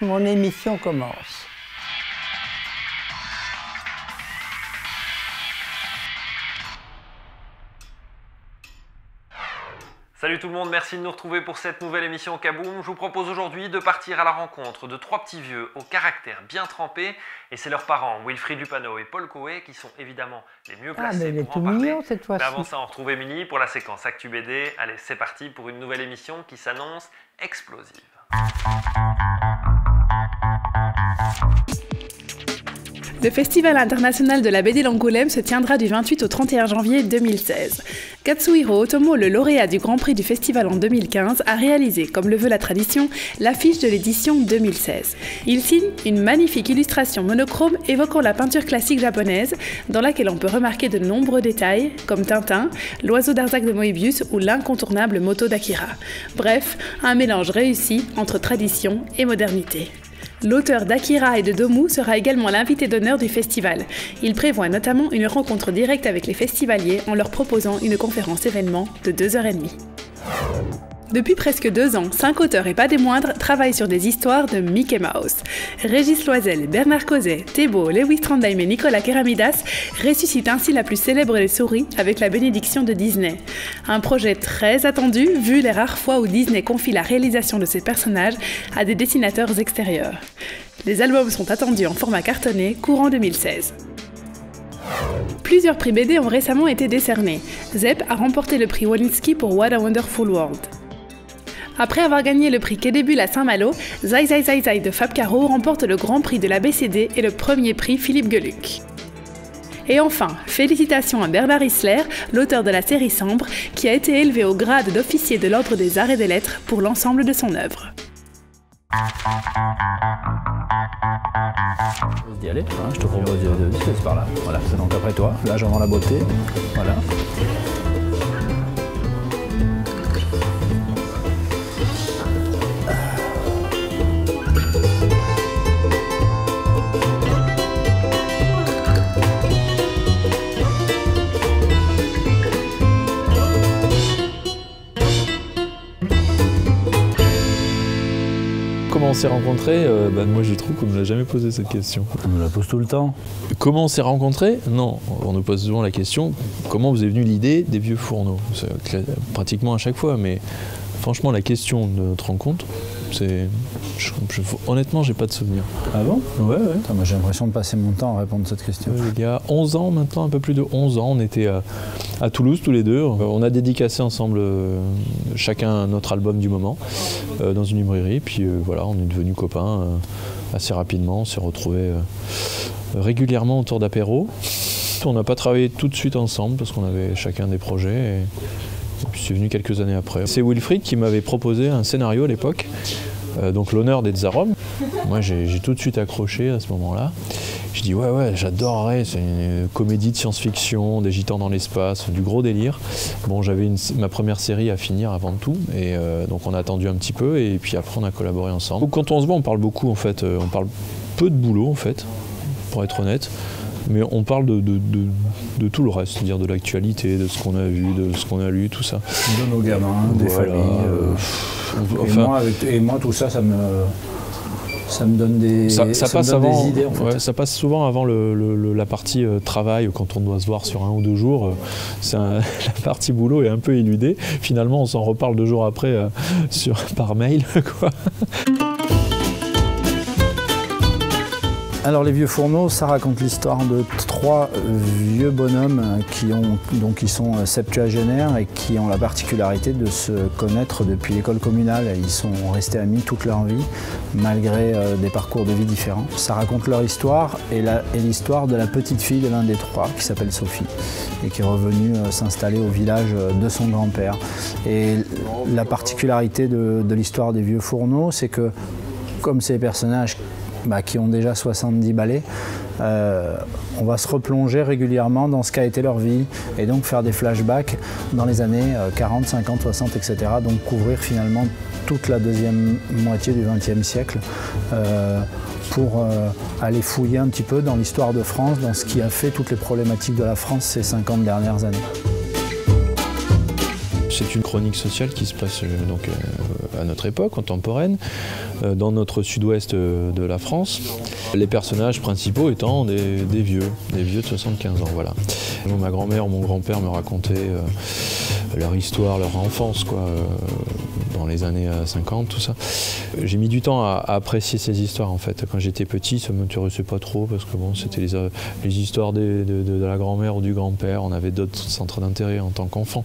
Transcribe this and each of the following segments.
Mon émission commence. Salut tout le monde, merci de nous retrouver pour cette nouvelle émission Kaboom. Je vous propose aujourd'hui de partir à la rencontre de trois petits vieux au caractère bien trempé. Et c'est leurs parents, Wilfried Lupano et Paul Coé, qui sont évidemment les mieux placés pour en parler. Mignon, cette fois-ci. Mais avant ça, on retrouve Émilie pour la séquence Actu BD. Allez, c'est parti pour une nouvelle émission qui s'annonce explosive. Le Festival international de la BD d'Angoulême se tiendra du 28 au 31 janvier 2016. Katsuhiro Otomo, le lauréat du Grand Prix du Festival en 2015, a réalisé, comme le veut la tradition, l'affiche de l'édition 2016. Il signe une magnifique illustration monochrome évoquant la peinture classique japonaise, dans laquelle on peut remarquer de nombreux détails, comme Tintin, l'oiseau d'Arzac de Moebius ou l'incontournable moto d'Akira. Bref, un mélange réussi entre tradition et modernité. L'auteur d'Akira et de Domu sera également l'invité d'honneur du festival. Il prévoit notamment une rencontre directe avec les festivaliers en leur proposant une conférence événement de 2h30. Depuis presque 2 ans, 5 auteurs et pas des moindres travaillent sur des histoires de Mickey Mouse. Régis Loisel, Bernard Cozet, Thébault, Lewis Trondheim et Nicolas Keramidas ressuscitent ainsi la plus célèbre des souris avec la bénédiction de Disney. Un projet très attendu, vu les rares fois où Disney confie la réalisation de ses personnages à des dessinateurs extérieurs. Les albums sont attendus en format cartonné, courant 2016. Plusieurs prix BD ont récemment été décernés. Zep a remporté le prix Wolinski pour What a Wonderful World. Après avoir gagné le prix Quai des Bulles à Saint-Malo, Zai Zai Zai Zai de Fab Caro remporte le Grand Prix de la BCD et le premier prix Philippe Geluck. Et enfin, félicitations à Bernard Isler, l'auteur de la série Sambre, qui a été élevé au grade d'officier de l'Ordre des Arts et des Lettres pour l'ensemble de son œuvre. D'y aller, hein, je te propose c'est par là. Voilà, c'est donc après toi, là j'en la beauté, voilà. Comment on s'est rencontrés? Moi je trouve qu'on ne me l'a jamais posé cette question. On me la pose tout le temps. Comment on s'est rencontrés? Non, on nous pose souvent la question comment vous est venue l'idée des vieux fourneaux? C'est pratiquement à chaque fois, mais franchement la question de notre rencontre, c'est... honnêtement, j'ai pas de souvenir. Ah bon? Ouais. Attends, moi j'ai l'impression de passer mon temps à répondre à cette question. Il y a 11 ans maintenant, un peu plus de 11 ans, on était à Toulouse tous les deux. On a dédicacé ensemble chacun notre album du moment dans une librairie. Puis voilà, on est devenus copains assez rapidement. On s'est retrouvés régulièrement autour d'apéros. On n'a pas travaillé tout de suite ensemble parce qu'on avait chacun des projets. Et puis c'est venu quelques années après. C'est Wilfried qui m'avait proposé un scénario à l'époque, donc L'honneur des Tsarom. Moi j'ai tout de suite accroché à ce moment-là. Je dis ouais j'adorerais, c'est une comédie de science-fiction, des gitans dans l'espace, du gros délire. Bon, j'avais ma première série à finir avant tout, et donc on a attendu un petit peu et puis après on a collaboré ensemble. Quand on se voit on parle beaucoup en fait, on parle peu de boulot en fait, pour être honnête. Mais on parle de tout le reste, c'est-à-dire de l'actualité, de ce qu'on a vu, de ce qu'on a lu, tout ça. De nos gamins, des familles. Et moi, tout ça, ça me donne des, ça passe avant, des idées. En fait. Ouais, ça passe souvent avant la partie travail, quand on doit se voir sur 1 ou 2 jours. La partie boulot est un peu éludée. Finalement, on s'en reparle 2 jours après par mail, quoi. Alors les vieux fourneaux, ça raconte l'histoire de 3 vieux bonhommes qui sont septuagénaires et qui ont la particularité de se connaître depuis l'école communale. Ils sont restés amis toute leur vie, malgré des parcours de vie différents. Ça raconte leur histoire et l'histoire de la petite fille de l'un des 3, qui s'appelle Sophie, et qui est revenue s'installer au village de son grand-père. Et la particularité de l'histoire des vieux fourneaux, c'est que, comme ces personnages qui ont déjà 70 balais, on va se replonger régulièrement dans ce qu'a été leur vie et donc faire des flashbacks dans les années 40, 50, 60, etc. Donc couvrir finalement toute la deuxième moitié du XXe siècle pour aller fouiller un petit peu dans l'histoire de France, dans ce qui a fait toutes les problématiques de la France ces 50 dernières années. C'est une chronique sociale qui se passe donc, à notre époque contemporaine, dans notre sud-ouest de la France. Les personnages principaux étant des vieux de 75 ans. Voilà. Ma grand-mère ou mon grand-père me racontaient leur histoire, leur enfance, quoi, dans les années 50, tout ça. J'ai mis du temps à apprécier ces histoires en fait. Quand j'étais petit, ça ne m'intéressait pas trop parce que bon, c'était les histoires de la grand-mère ou du grand-père. On avait d'autres centres d'intérêt en tant qu'enfant.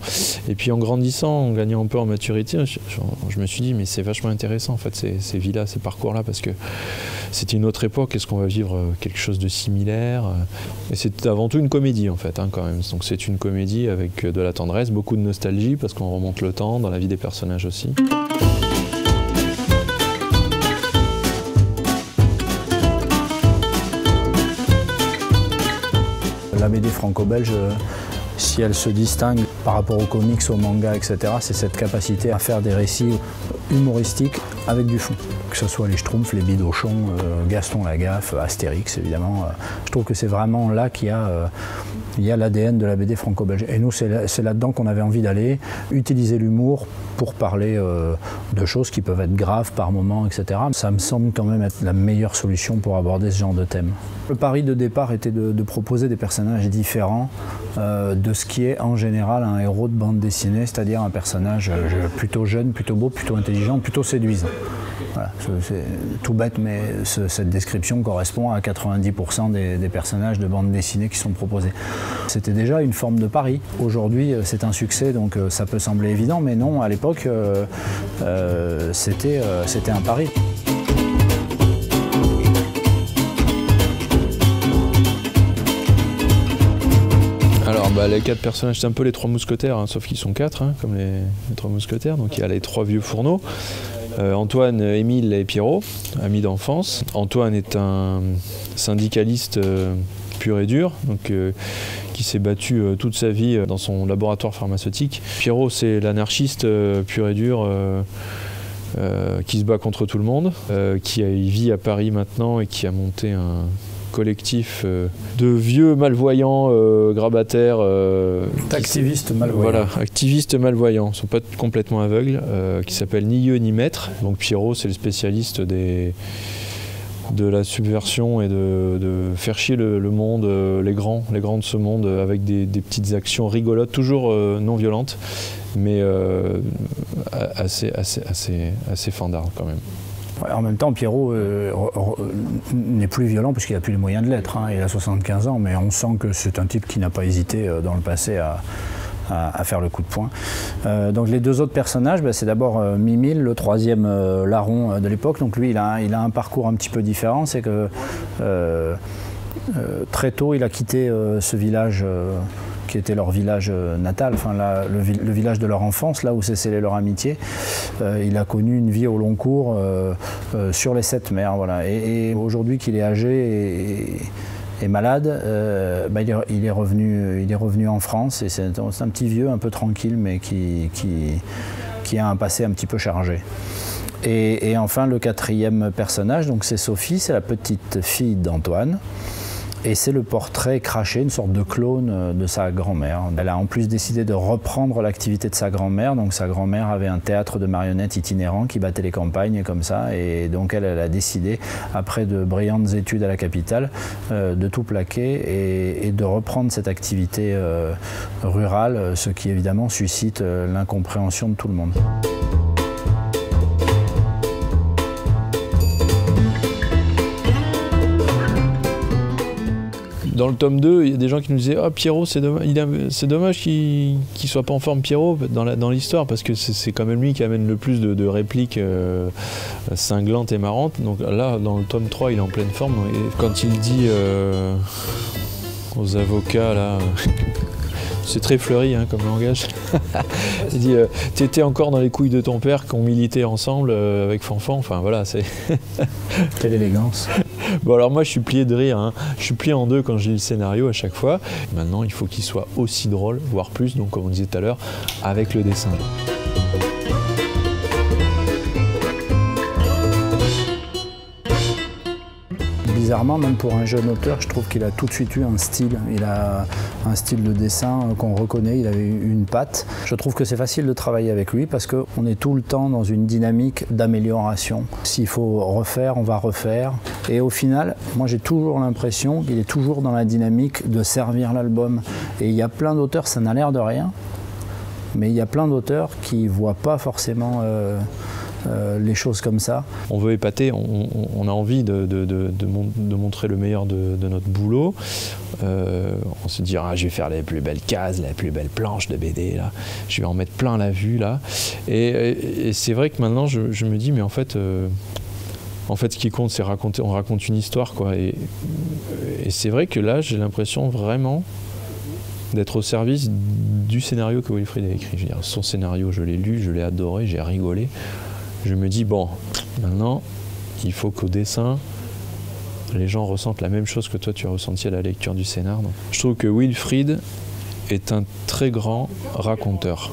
Et puis en grandissant, en gagnant un peu en maturité, je me suis dit mais c'est vachement intéressant en fait ces vies-là, ces parcours-là, parce que c'était une autre époque. Est-ce qu'on va vivre quelque chose de similaire? Et c'est avant tout une comédie en fait, hein, quand même. Donc c'est une comédie avec de la tendresse, beaucoup de nostalgie parce qu'on remonte le temps dans la vie des personnages aussi. La BD franco-belge, si elle se distingue par rapport aux comics, aux mangas, etc., c'est cette capacité à faire des récits humoristiques avec du fond. Que ce soit les Schtroumpfs, les Bidochon, Gaston Lagaffe, Astérix évidemment. Je trouve que c'est vraiment là qu'il y a l'ADN de la BD franco-belge. Et nous, c'est là-dedans qu'on avait envie d'aller, utiliser l'humour pour parler de choses qui peuvent être graves par moment, etc. Ça me semble quand même être la meilleure solution pour aborder ce genre de thème. Le pari de départ était de proposer des personnages différents de ce qui est en général un héros de bande dessinée, c'est-à-dire un personnage plutôt jeune, plutôt beau, plutôt intelligent, plutôt séduisant. Voilà, c'est tout bête, mais cette description correspond à 90% des personnages de bande dessinée qui sont proposés. C'était déjà une forme de pari. Aujourd'hui, c'est un succès, donc ça peut sembler évident, mais non, à l'époque, c'était un pari. Alors les 4 personnages, c'est un peu les 3 mousquetaires, hein, sauf qu'ils sont 4, hein, comme les 3 mousquetaires. Donc il y a les 3 vieux fourneaux. Antoine, Émile et Pierrot, amis d'enfance. Antoine est un syndicaliste pur et dur, donc, qui s'est battu toute sa vie dans son laboratoire pharmaceutique. Pierrot, c'est l'anarchiste pur et dur qui se bat contre tout le monde, qui vit à Paris maintenant et qui a monté un collectif de vieux malvoyants, grabataires. Activistes malvoyants. Voilà, activistes malvoyants, ils ne sont pas complètement aveugles, qui s'appellent Ni Yeux ni Maître. Donc Pierrot, c'est le spécialiste de la subversion et de faire chier le monde, les grands de ce monde, avec des petites actions rigolotes, toujours non violentes, mais assez fandardes quand même. En même temps, Pierrot n'est plus violent parce qu'il n'a plus les moyens de l'être. Hein. Il a 75 ans, mais on sent que c'est un type qui n'a pas hésité dans le passé à faire le coup de poing. Donc les 2 autres personnages, c'est d'abord Mimile, le 3e larron de l'époque. Donc lui, il a un parcours un petit peu différent. C'est que très tôt, il a quitté ce village qui était leur village natal, enfin le village de leur enfance, là où s'est scellée leur amitié. Il a connu une vie au long cours sur les 7 mers. Voilà. Et aujourd'hui qu'il est âgé et malade, il est revenu en France, et c'est un petit vieux un peu tranquille, mais qui a un passé un petit peu chargé. Et enfin, le 4e personnage, donc c'est Sophie, c'est la petite fille d'Antoine. Et c'est le portrait craché, une sorte de clone de sa grand-mère. Elle a en plus décidé de reprendre l'activité de sa grand-mère. Donc sa grand-mère avait un théâtre de marionnettes itinérant qui battait les campagnes comme ça. Et donc elle a décidé, après de brillantes études à la capitale, de tout plaquer et de reprendre cette activité rurale, ce qui évidemment suscite l'incompréhension de tout le monde. Dans le tome 2, il y a des gens qui nous disaient « Ah, Pierrot, c'est dommage qu'il ne soit pas en forme Pierrot dans l'histoire, parce que c'est quand même lui qui amène le plus de répliques cinglantes et marrantes. » Donc là, dans le tome 3, il est en pleine forme. Et quand il dit aux avocats, là... C'est très fleuri hein, comme langage. Il dit tu étais encore dans les couilles de ton père qu'on militait ensemble avec Fanfan. Enfin voilà, c'est. Quelle élégance. Bon alors moi je suis plié de rire. Hein. Je suis plié en 2 quand je lis le scénario à chaque fois. Maintenant il faut qu'il soit aussi drôle, voire plus. Donc comme on disait tout à l'heure, avec le dessin. bizarrement, même pour un jeune auteur, je trouve qu'il a tout de suite eu un style. Il a un style de dessin qu'on reconnaît, il avait une patte. Je trouve que c'est facile de travailler avec lui parce qu'on est tout le temps dans une dynamique d'amélioration. S'il faut refaire, on va refaire. Et au final, moi j'ai toujours l'impression qu'il est toujours dans la dynamique de servir l'album. Et il y a plein d'auteurs, ça n'a l'air de rien, mais il y a plein d'auteurs qui ne voient pas forcément les choses comme ça. On veut épater, on a envie de montrer le meilleur de notre boulot. On se dit, ah, je vais faire les plus belles cases, les plus belles planches de BD, là. Je vais en mettre plein la vue, là. Et c'est vrai que maintenant, je me dis, mais en fait, ce qui compte, c'est raconter. On raconte une histoire, quoi. Et c'est vrai que là, j'ai l'impression vraiment d'être au service du scénario que Wilfried a écrit. Je veux dire, son scénario, je l'ai lu, je l'ai adoré, j'ai rigolé. Je me dis, bon, maintenant, il faut qu'au dessin, les gens ressentent la même chose que toi tu as ressenti à la lecture du scénar. Donc, je trouve que Wilfried est un très grand raconteur.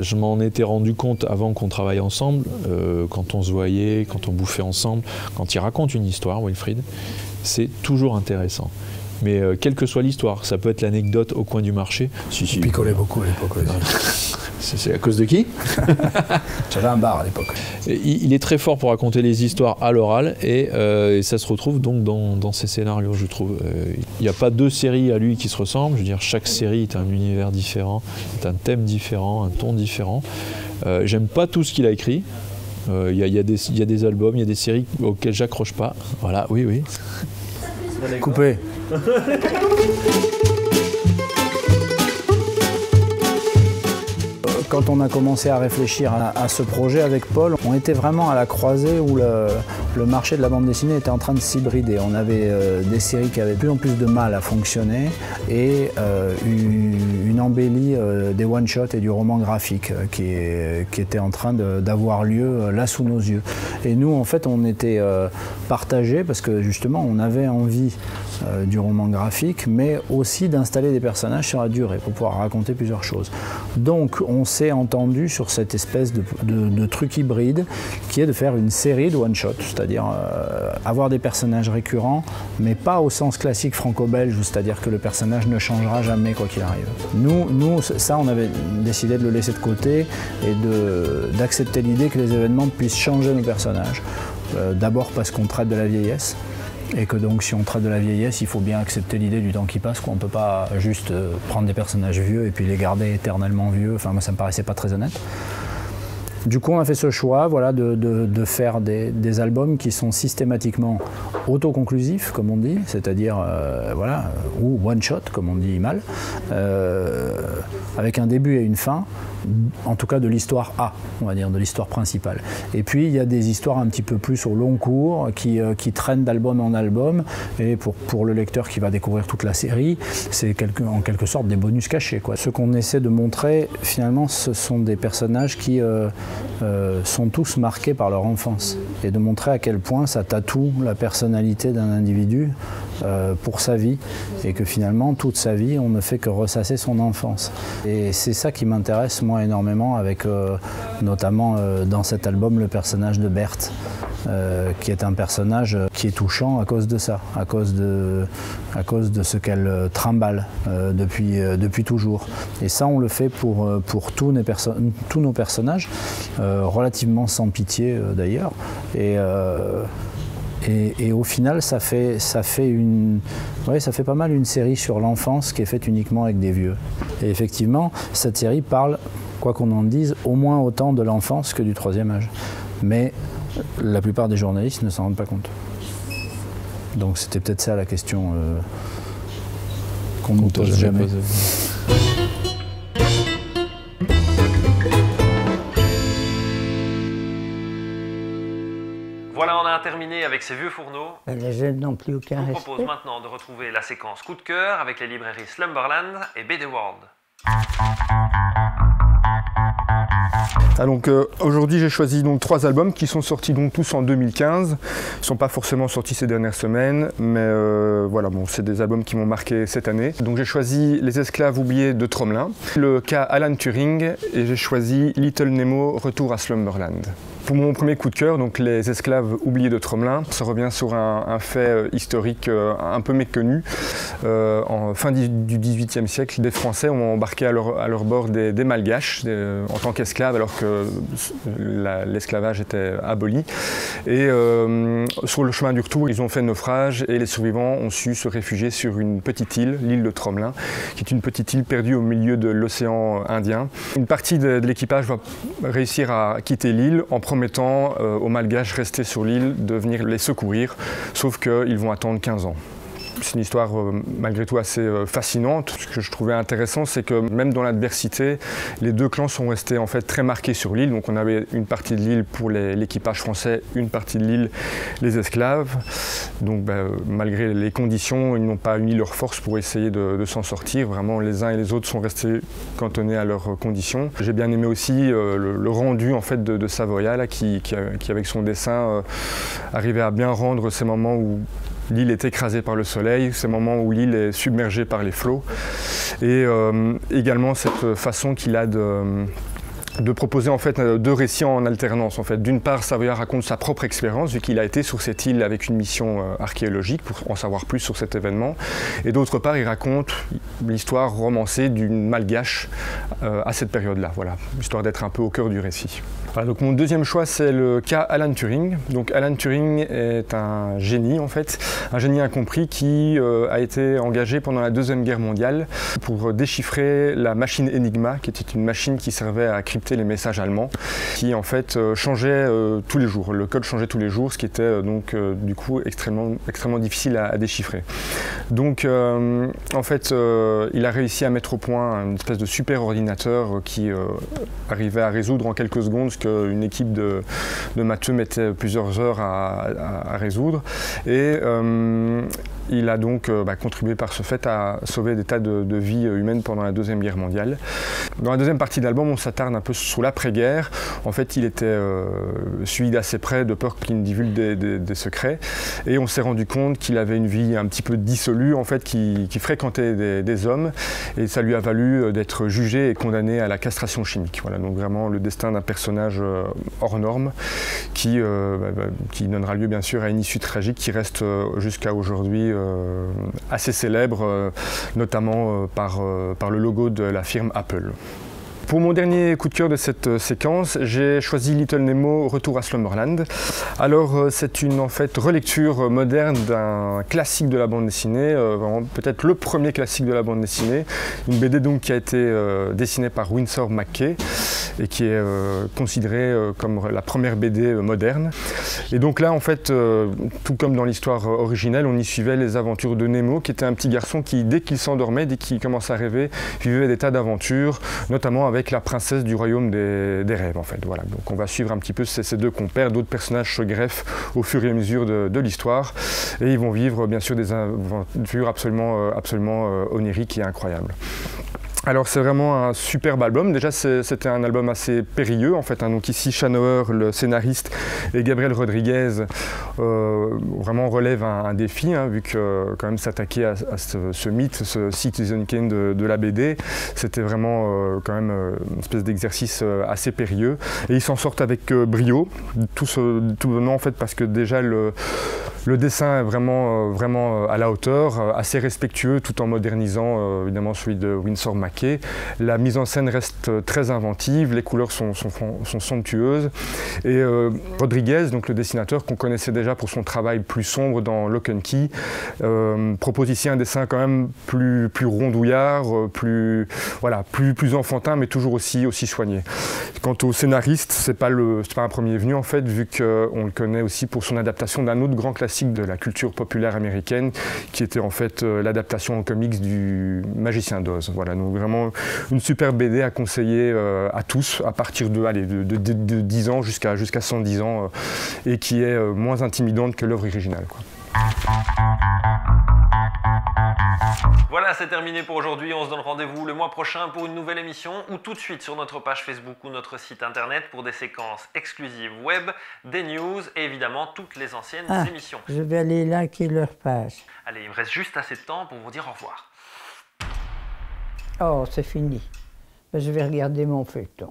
Je m'en étais rendu compte avant qu'on travaille ensemble, quand on se voyait, quand on bouffait ensemble, quand il raconte une histoire, Wilfried, c'est toujours intéressant. Mais quelle que soit l'histoire, ça peut être l'anecdote au coin du marché. Si. Il picolait beaucoup à l'époque. C'est à cause de qui? J'avais un bar à l'époque. Il est très fort pour raconter les histoires à l'oral et ça se retrouve donc dans ses scénarios, je trouve. Il n'y a pas deux séries à lui qui se ressemblent. Je veux dire, chaque série est un univers différent, est un thème différent, un ton différent. J'aime pas tout ce qu'il a écrit. Il y a des albums, il y a des séries auxquelles j'accroche pas. Voilà, oui. Coupé. Quand on a commencé à réfléchir à ce projet avec Paul, on était vraiment à la croisée où le marché de la bande dessinée était en train de s'hybrider. On avait des séries qui avaient de plus en plus de mal à fonctionner et une embellie des one-shots et du roman graphique qui était en train d'avoir lieu là sous nos yeux. Et nous, en fait, on était partagés parce que justement, on avait envie du roman graphique, mais aussi d'installer des personnages sur la durée pour pouvoir raconter plusieurs choses. Donc, on s'est entendu sur cette espèce de truc hybride qui est de faire une série de one-shot, c'est-à-dire avoir des personnages récurrents, mais pas au sens classique franco-belge, c'est-à-dire que le personnage ne changera jamais quoi qu'il arrive. Nous, ça, on avait décidé de le laisser de côté et d'accepter l'idée que les événements puissent changer nos personnages. D'abord parce qu'on traite de la vieillesse, et que donc si on traite de la vieillesse, il faut bien accepter l'idée du temps qui passe, qu'on ne peut pas juste prendre des personnages vieux et puis les garder éternellement vieux. Enfin, moi, ça me paraissait pas très honnête. Du coup, on a fait ce choix, voilà, de faire des albums qui sont systématiquement autoconclusifs, comme on dit, c'est-à-dire voilà, ou one shot, comme on dit mal, avec un début et une fin, en tout cas de l'histoire A, on va dire, de l'histoire principale. Et puis il y a des histoires un petit peu plus au long cours qui traînent d'album en album, et pour le lecteur qui va découvrir toute la série, c'est en quelque sorte des bonus cachés, quoi. Ce qu'on essaie de montrer, finalement, ce sont des personnages qui sont tous marqués par leur enfance, et de montrer à quel point ça tatoue la personnalité d'un individu pour sa vie, et que finalement toute sa vie on ne fait que ressasser son enfance. Et c'est ça qui m'intéresse moi énormément, avec notamment dans cet album le personnage de Berthe, qui est un personnage qui est touchant à cause de ça, à cause de ce qu'elle trimballe depuis toujours. Et ça on le fait pour tous nos personnages, relativement sans pitié d'ailleurs. Et au final, ça fait pas mal une série sur l'enfance qui est faite uniquement avec des vieux. Et effectivement, cette série parle, quoi qu'on en dise, au moins autant de l'enfance que du troisième âge. Mais la plupart des journalistes ne s'en rendent pas compte. Donc c'était peut-être ça la question qu'on ne pose jamais. Voilà, on a terminé avec ces vieux fourneaux. Les jeunes n'ont plus aucun Je vous respect. propose maintenant de retrouver la séquence coup de cœur avec les librairies Slumberland et BD World. Donc aujourd'hui j'ai choisi donc 3 albums qui sont sortis donc tous en 2015. Ils ne sont pas forcément sortis ces dernières semaines, mais voilà, bon, c'est des albums qui m'ont marqué cette année. Donc j'ai choisi Les Esclaves oubliés de Tromelin, le cas Alan Turing, et j'ai choisi Little Nemo, Retour à Slumberland. Pour mon premier coup de cœur, donc les esclaves oubliés de Tromelin, ça revient sur un fait historique un peu méconnu. En fin du XVIIIe siècle, des Français ont embarqué à leur bord des Malgaches en tant qu'esclaves alors que l'esclavage était aboli. Et sur le chemin du retour, ils ont fait naufrage et les survivants ont su se réfugier sur une petite île, l'île de Tromelin, qui est une petite île perdue au milieu de l'océan Indien. Une partie de l'équipage va réussir à quitter l'île en promettant aux Malgaches restés sur l'île de venir les secourir, sauf qu'ils vont attendre 15 ans. C'est une histoire malgré tout assez fascinante. Ce que je trouvais intéressant, c'est que même dans l'adversité, les deux clans sont restés en fait très marqués sur l'île. Donc on avait une partie de l'île pour l'équipage français, une partie de l'île les esclaves. Donc malgré les conditions, ils n'ont pas uni leurs forces pour essayer de s'en sortir. Vraiment, les uns et les autres sont restés cantonnés à leurs conditions. J'ai bien aimé aussi le rendu en fait de Savoya là, qui avec son dessin arrivait à bien rendre ces moments où l'île est écrasée par le soleil, ces moments où l'île est submergée par les flots, et également cette façon qu'il a de proposer en fait deux récits en alternance. En fait. D'une part, Savoya raconte sa propre expérience, vu qu'il a été sur cette île avec une mission archéologique pour en savoir plus sur cet événement. Et d'autre part, il raconte l'histoire romancée d'une Malgache à cette période-là, voilà, histoire d'être un peu au cœur du récit. Voilà, donc mon deuxième choix, c'est le cas Alan Turing. Donc Alan Turing est un génie en fait, un génie incompris qui a été engagé pendant la Deuxième Guerre mondiale pour déchiffrer la machine Enigma, qui était une machine qui servait à crypter les messages allemands, qui en fait changeait tous les jours. Le code changeait tous les jours, ce qui était donc du coup extrêmement difficile à déchiffrer. Donc en fait, il a réussi à mettre au point une espèce de super ordinateur qui arrivait à résoudre en quelques secondes ce qu'une équipe de matheux mettait plusieurs heures à résoudre. Et il a donc contribué par ce fait à sauver des tas de vies humaines pendant la Deuxième Guerre mondiale. Dans la deuxième partie de l'album, on s'attarde un peu sur l'après-guerre. En fait, il était suivi d'assez près de peur qu'il ne divulgue des secrets. Et on s'est rendu compte qu'il avait une vie un petit peu dissolue, en fait, qui fréquentait des hommes. Et ça lui a valu d'être jugé et condamné à la castration chimique. Voilà, donc vraiment le destin d'un personnage hors norme qui donnera lieu bien sûr à une issue tragique qui reste jusqu'à aujourd'hui assez célèbre, notamment par le logo de la firme Apple. Pour mon dernier coup de cœur de cette séquence, j'ai choisi Little Nemo, Retour à Slumberland. Alors c'est une en fait relecture moderne d'un classique de la bande dessinée, peut-être le premier classique de la bande dessinée, une BD donc qui a été dessinée par Winsor McCay et qui est considérée comme la première BD moderne. Et donc là en fait, tout comme dans l'histoire originelle, on y suivait les aventures de Nemo, qui était un petit garçon qui dès qu'il s'endormait, dès qu'il commençait à rêver, vivait des tas d'aventures, notamment avec la princesse du royaume des rêves en fait. Voilà. Donc on va suivre un petit peu ces deux compères, d'autres personnages se greffent au fur et à mesure de l'histoire et ils vont vivre bien sûr des aventures absolument oniriques et incroyables. Alors c'est vraiment un superbe album. Déjà c'était un album assez périlleux en fait. Donc ici Shanoer, le scénariste, et Gabriel Rodriguez vraiment relèvent un défi, vu que quand même s'attaquer à ce mythe, ce Citizen Kane de la BD, c'était vraiment quand même une espèce d'exercice assez périlleux. Et ils s'en sortent avec brio, tout venant en fait parce que déjà le dessin est vraiment à la hauteur, assez respectueux tout en modernisant évidemment celui de Winsor McCay. La mise en scène reste très inventive, les couleurs sont somptueuses. Et Rodriguez, donc le dessinateur qu'on connaissait déjà pour son travail plus sombre dans Lock and Key, propose ici un dessin quand même plus rondouillard, plus enfantin, mais toujours aussi soigné. Quant au scénariste, c'est pas un premier venu en fait, vu qu'on le connaît aussi pour son adaptation d'un autre grand classique de la culture populaire américaine, qui était en fait l'adaptation en comics du Magicien d'Oz. Voilà, donc vraiment une super BD à conseiller à tous, à partir de 10 ans jusqu'à 110 ans, et qui est moins intimidante que l'œuvre originale, quoi. Voilà, c'est terminé pour aujourd'hui. On se donne rendez-vous le mois prochain pour une nouvelle émission ou tout de suite sur notre page Facebook ou notre site internet pour des séquences exclusives web, des news et évidemment toutes les anciennes émissions. Je vais aller liker leur page. Allez, il me reste juste assez de temps pour vous dire au revoir. Oh, c'est fini. Je vais regarder mon feuilleton.